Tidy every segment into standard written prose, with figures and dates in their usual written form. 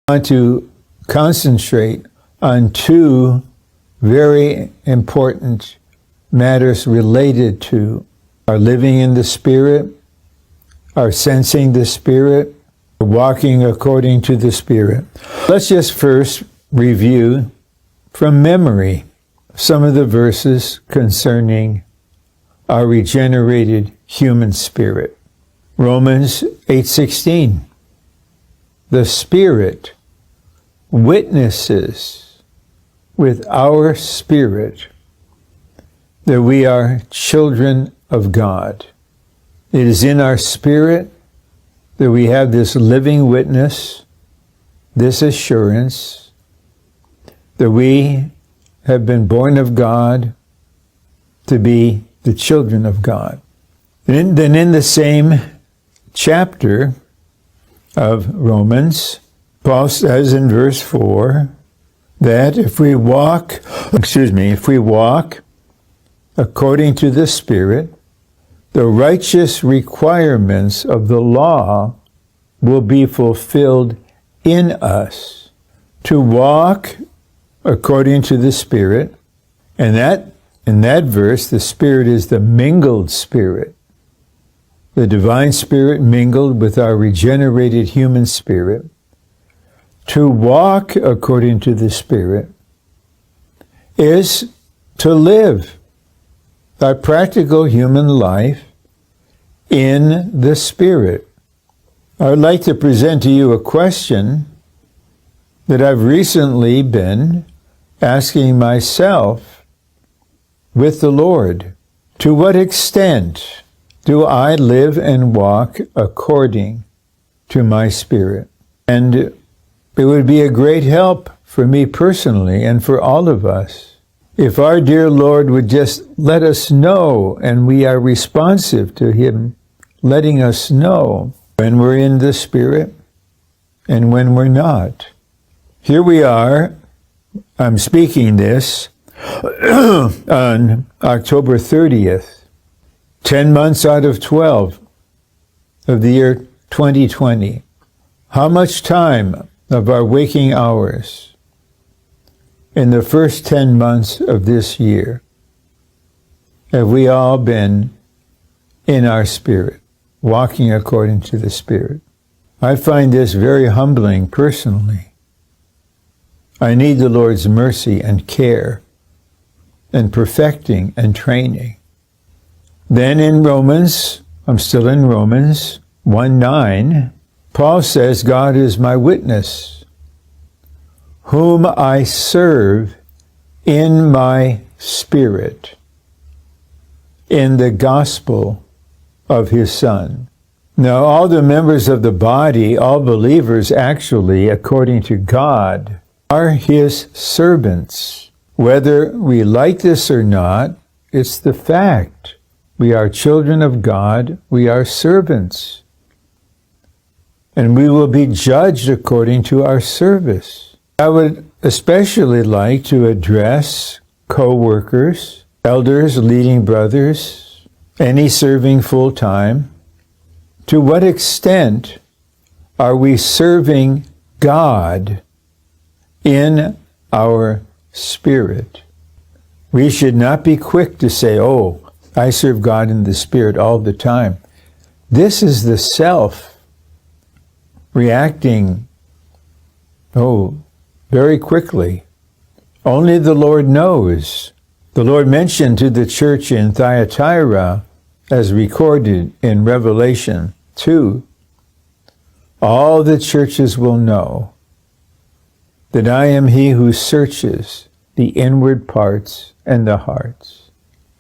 I want to concentrate on two very important matters related to our living in the Spirit, our sensing the Spirit, walking according to the Spirit. Let's just first review from memory some of the verses concerning our regenerated human spirit. Romans 8:16. The Spirit witnesses with our spirit that we are children of God. It is in our spirit that we have this living witness, this assurance that we have been born of God to be the children of God. And then in the same chapter of Romans, Paul says in verse 4 that if we walk according to the Spirit, the righteous requirements of the law will be fulfilled in us. To walk according to the Spirit, and that in that verse, the Spirit is the mingled Spirit. The divine Spirit mingled with our regenerated human spirit. To walk according to the Spirit is to live our practical human life in the Spirit. I would like to present to you a question that I've recently been asking myself with the Lord. To what extent do I live and walk according to my spirit? And it would be a great help for me personally and for all of us if our dear Lord would just let us know, and we are responsive to Him letting us know when we're in the Spirit and when we're not. Here we are. I'm speaking this on October 30th. 10 months out of 12 of the year 2020. How much time of our waking hours in the first 10 months of this year have we all been in our spirit, walking according to the Spirit? I find this very humbling personally. I need the Lord's mercy and care and perfecting and training. Then in Romans, I'm still in Romans 1:9, Paul says, God is my witness, whom I serve in my spirit, in the gospel of His Son. Now, all the members of the body, all believers actually, according to God, are His servants. Whether we like this or not, it's the fact. We are children of God. We are servants. And we will be judged according to our service. I would especially like to address co-workers, elders, leading brothers, any serving full-time. To what extent are we serving God in our spirit? We should not be quick to say, oh, I serve God in the Spirit all the time. This is the self reacting, very quickly. Only the Lord knows. The Lord mentioned to the church in Thyatira, as recorded in Revelation 2, all the churches will know that I am He who searches the inward parts and the hearts.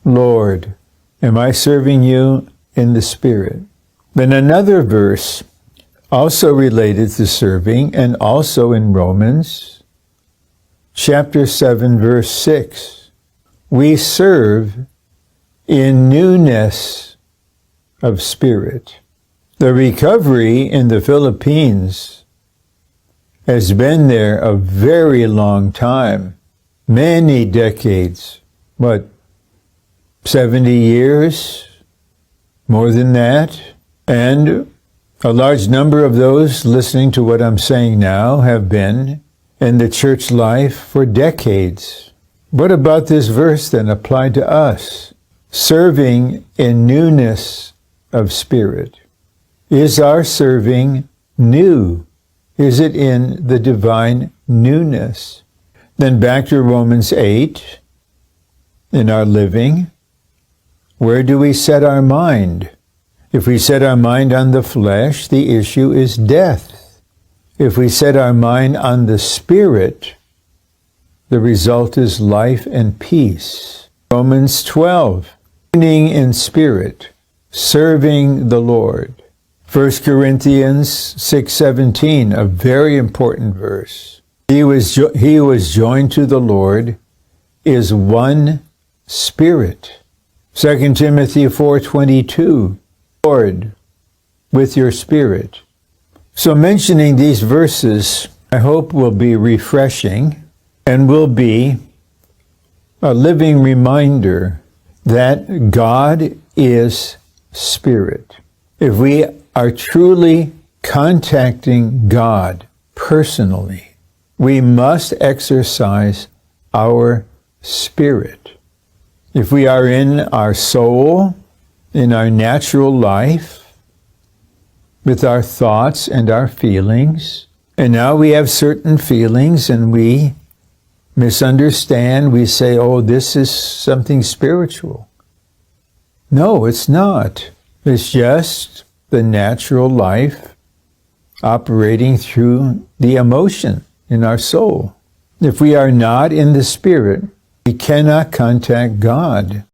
Lord, am I serving You in the Spirit? Then another verse also related to serving, and also in Romans chapter 7, verse 6. We serve in newness of spirit. The recovery in the Philippines has been there a very long time, many decades. 70 years? More than that? And A large number of those listening to what I'm saying now have been in the church life for decades. What about this verse then applied to us? Serving in newness of spirit. Is our serving new? Is it in the divine newness? Then back to Romans 8. In our living, where do we set our mind? If we set our mind on the flesh, the issue is death. If we set our mind on the Spirit, the result is life and peace. Romans 12, living in spirit, serving the Lord. 1 Corinthians 6:17, a very important verse. He who is joined to the Lord is one spirit. 2 Timothy 4:22, Lord, with your spirit. So mentioning these verses, I hope will be refreshing and will be a living reminder that God is spirit. If we are truly contacting God personally, we must exercise our spirit. If we are in our soul, in our natural life, with our thoughts and our feelings, and now we have certain feelings and we misunderstand, we say, oh, this is something spiritual. No, it's not. It's just the natural life operating through the emotion in our soul. If we are not in the Spirit, we cannot contact God.